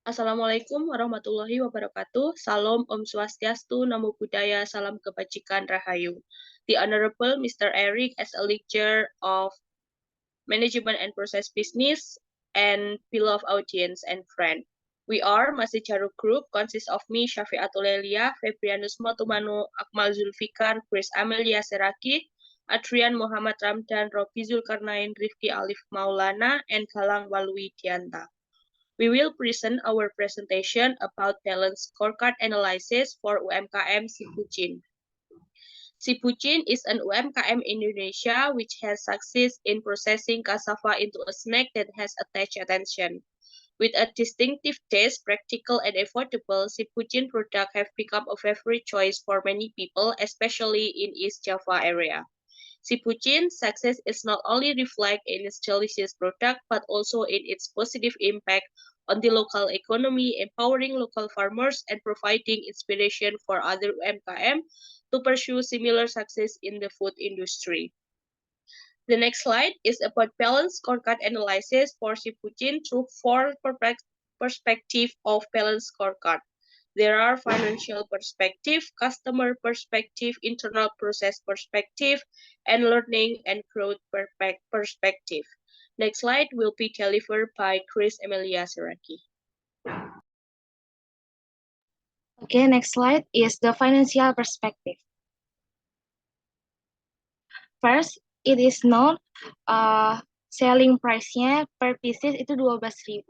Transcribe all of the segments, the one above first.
Assalamualaikum warahmatullahi wabarakatuh. Salam Om Swastiastu, Namo Buddhaya, Salam Kebajikan, Rahayu. The Honorable Mr. Eric as a lecturer of Management and Process Business and beloved audience and friend. We are Masih Jaru Group, consists of me, Syafiatul Lelia, Febrianus Motumano, Akmal Zulfikar, Grace Amelia Seraki, Adrian Muhammad Ramdan, Robi Zulkarnain, Rifki Alif Maulana, and Galang Walwi Dianta. We will present our presentation about balanced scorecard analysis for UMKM Sipucin. Sipucin is an UMKM in Indonesia which has succeeded in processing cassava into a snack that has attached attention. With a distinctive taste, practical and affordable, Sipucin products have become a favorite choice for many people, especially in East Java area. Sipucin success is not only reflected in its delicious product, but also in its positive impact on the local economy, empowering local farmers and providing inspiration for other MKM to pursue similar success in the food industry. The next slide is about balanced scorecard analysis for Sipucin through four perspectives of balanced scorecard. There are financial perspective, customer perspective, internal process perspective, and learning and growth perspective. Next slide will be delivered by Chris Emilia Seraki. Okay, next slide is the financial perspective. First, it is known selling price-nya per pieces itu 12.000,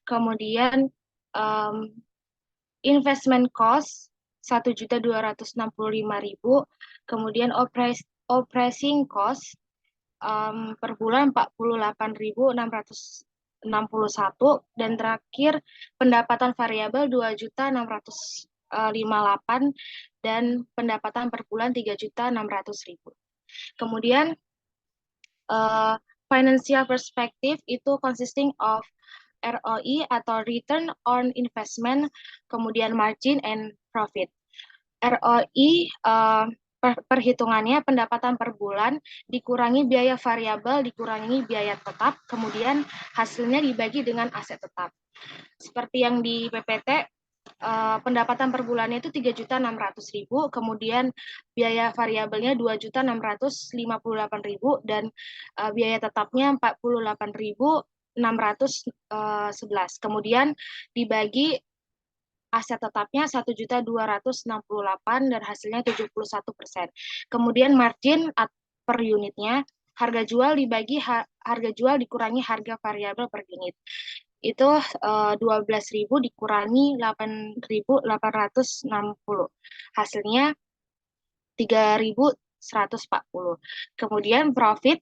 kemudian investment cost 1.265.000, kemudian operating cost per bulan 48.661, dan terakhir pendapatan variabel 2.658 dan pendapatan per bulan 3.600.000. Kemudian financial perspective itu consisting of ROI atau return on investment, kemudian margin and profit. ROI perhitungannya pendapatan per bulan dikurangi biaya variabel dikurangi biaya tetap, kemudian hasilnya dibagi dengan aset tetap. Seperti yang di PPT, pendapatan per bulannya itu 3.600.000, kemudian biaya variabelnya 2.658.000 dan biaya tetapnya 48.611. Kemudian dibagi aset tetapnya 1.268 dan hasilnya 71%. Kemudian margin per unitnya, harga jual dibagi harga jual dikurangi harga variabel per unit. Itu 12.000 dikurangi 8.860. Hasilnya 3.140. Kemudian profit,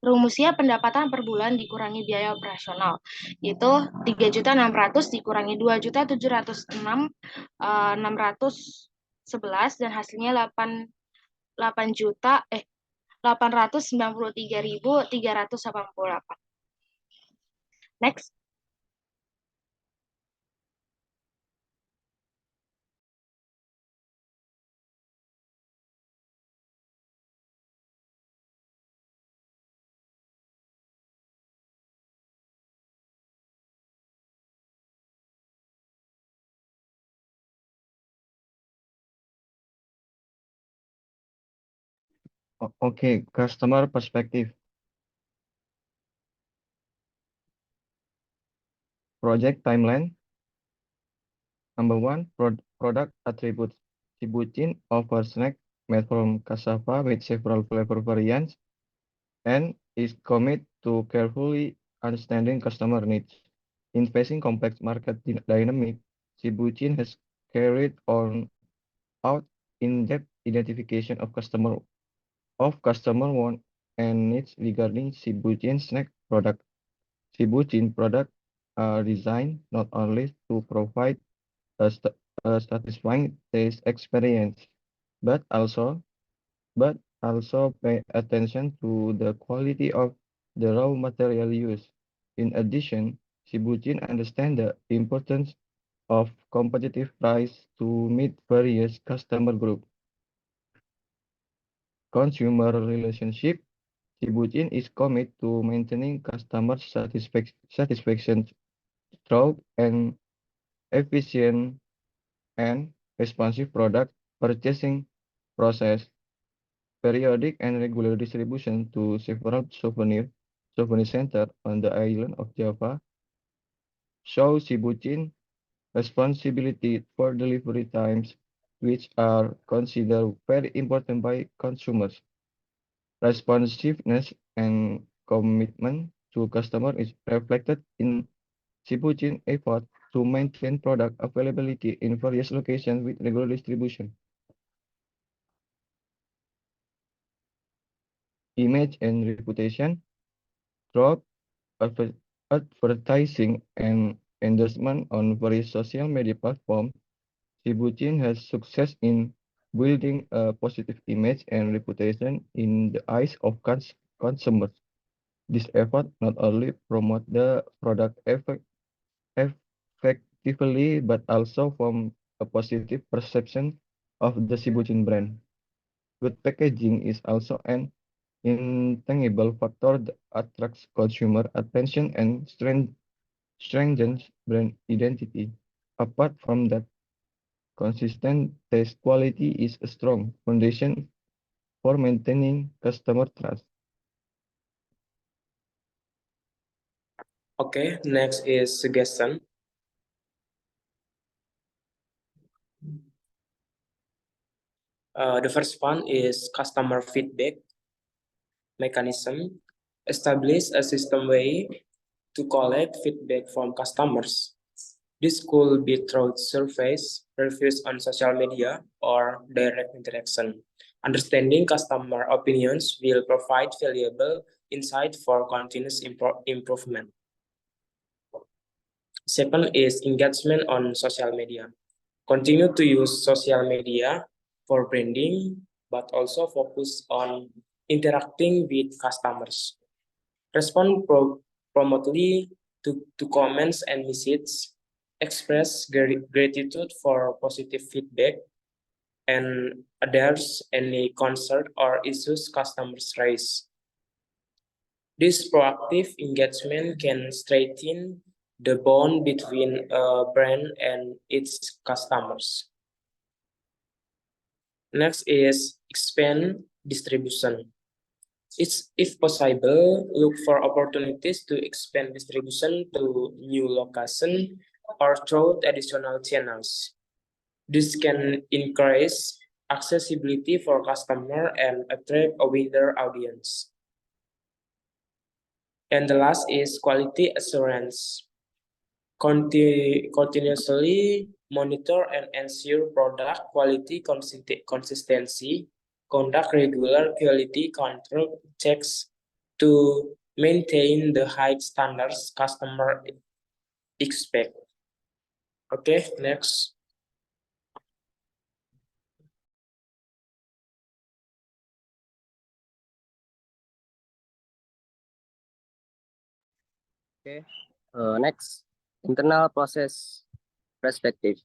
rumusnya pendapatan per bulan dikurangi biaya operasional. Itu 3.600 dikurangi 2.706, 611 dan hasilnya 893.388. Next. Okay, customer perspective. Project timeline. Number 1, product attributes. Sipucin offers snack made from cassava with several flavor variants and is committed to carefully understanding customer needs. In facing complex market dynamic, Sipucin has carried out in-depth identification of customer want and needs regarding Sipucin snack product. Sipucin products are designed not only to provide a satisfying taste experience, but also pay attention to the quality of the raw material used. In addition, Sipucin understands the importance of competitive price to meet various customer groups. Consumer relationship. Sipucin is committed to maintaining customer satisfaction through an efficient and responsive product purchasing process, periodic and regular distribution to several souvenir centers on the island of Java show Sibucin responsibility for delivery times, which are considered very important by consumers. Responsiveness and commitment to customer is reflected in Sibucin effort to maintain product availability in various locations with regular distribution. Image and reputation throughout advertising and endorsement on various social media platforms. Sibucin has success in building a positive image and reputation in the eyes of consumers. This effort not only promote the product effectively, but also form a positive perception of the Sibucin brand. Good packaging is also an intangible factor that attracts consumer attention and strengthens brand identity. Apart from that, consistent taste quality is a strong foundation for maintaining customer trust. Okay, next is suggestion. The first one is customer feedback mechanism. Establish a system way to collect feedback from customers. This could be through surveys, reviews on social media, or direct interaction. Understanding customer opinions will provide valuable insight for continuous improvement. Second is engagement on social media. Continue to use social media for branding, but also focus on interacting with customers. Respond promptly to comments and messages. Express gratitude for positive feedback and address any concern or issues customers raise. This proactive engagement can strengthen the bond between a brand and its customers. Next is expand distribution. If possible, look for opportunities to expand distribution to new locations or through additional channels. This can increase accessibility for customer and attract a wider audience. And the last is quality assurance. Continuously monitor and ensure product quality consistency. Conduct regular quality control checks to maintain the high standards customer expect. Okay, next. Okay, next, internal process perspective.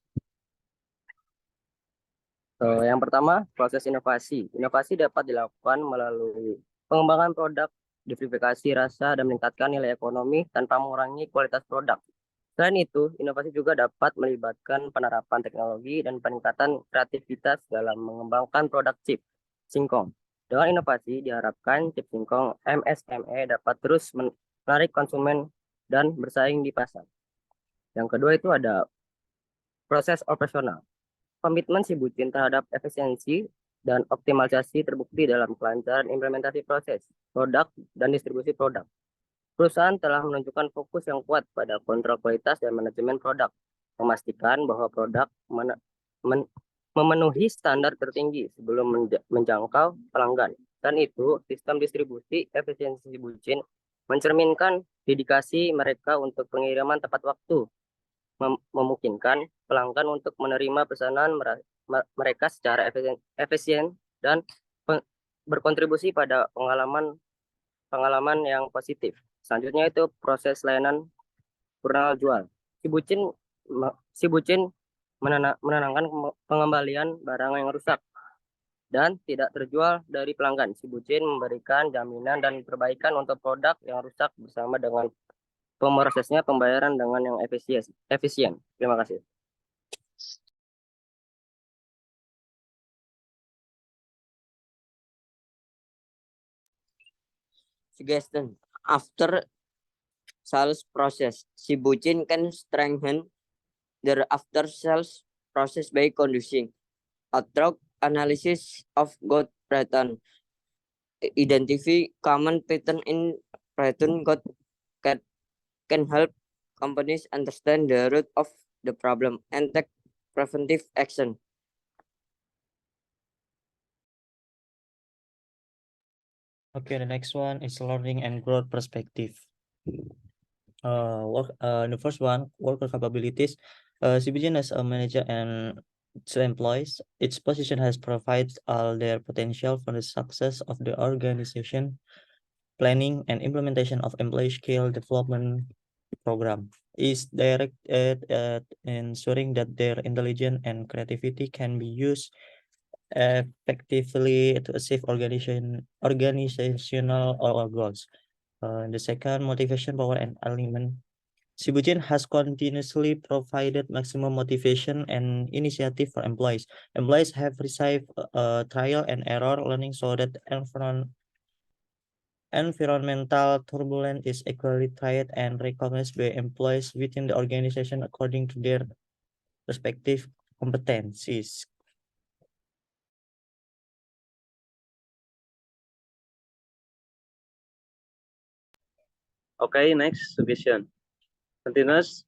Yang pertama, proses inovasi. Inovasi dapat dilakukan melalui pengembangan produk, diversifikasi rasa, dan meningkatkan nilai ekonomi tanpa mengurangi kualitas produk. Selain itu, inovasi juga dapat melibatkan penerapan teknologi dan peningkatan kreativitas dalam mengembangkan produk chip singkong. Dengan inovasi, diharapkan chip singkong MSME dapat terus menarik konsumen dan bersaing di pasar. Yang kedua itu ada proses operasional. Komitmen Sibucin terhadap efisiensi dan optimalisasi terbukti dalam kelancaran implementasi proses, produk, dan distribusi produk. Perusahaan telah menunjukkan fokus yang kuat pada kontrol kualitas dan manajemen produk, memastikan bahwa produk memenuhi standar tertinggi sebelum menjangkau pelanggan. Dan itu, sistem distribusi efisiensi Sibucin mencerminkan dedikasi mereka untuk pengiriman tepat waktu, memungkinkan pelanggan untuk menerima pesanan mereka secara efisien dan berkontribusi pada pengalaman yang positif. Selanjutnya itu proses layanan purna jual. Sibucin menenangkan pengembalian barang yang rusak dan tidak terjual dari pelanggan. Sibucin memberikan jaminan dan perbaikan untuk produk yang rusak bersama dengan pemrosesnya pembayaran dengan yang efisien. Terima kasih. Suggestion. After sales process, Shibuchin can strengthen their after sales process by conducting a thorough analysis of good pattern, identify common pattern in pattern good can help companies understand the root of the problem and take preventive action. Okay, the next one is learning and growth perspective. The first one, worker capabilities. Shibuchin as a manager and two employees, its position has provided all their potential for the success of the organization. Planning and implementation of employee skill development program is directed at ensuring that their intelligence and creativity can be used effectively to achieve organizational goals. The second, motivation, power, and alignment. Shibuchin has continuously provided maximum motivation and initiative for employees. Employees have received trial and error learning so that environmental turbulence is equally tried and recognized by employees within the organization according to their respective competencies. Okay, next suggestion. Continuous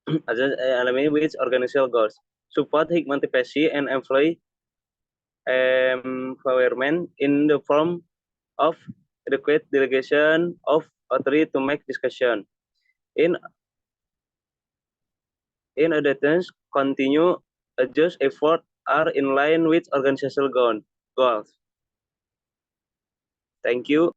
alignment with organizational goals. Support high motivation and employee empowerment in the form of adequate delegation of authority to make discussion. In addition, continue adjust effort are in line with organizational goals. Thank you.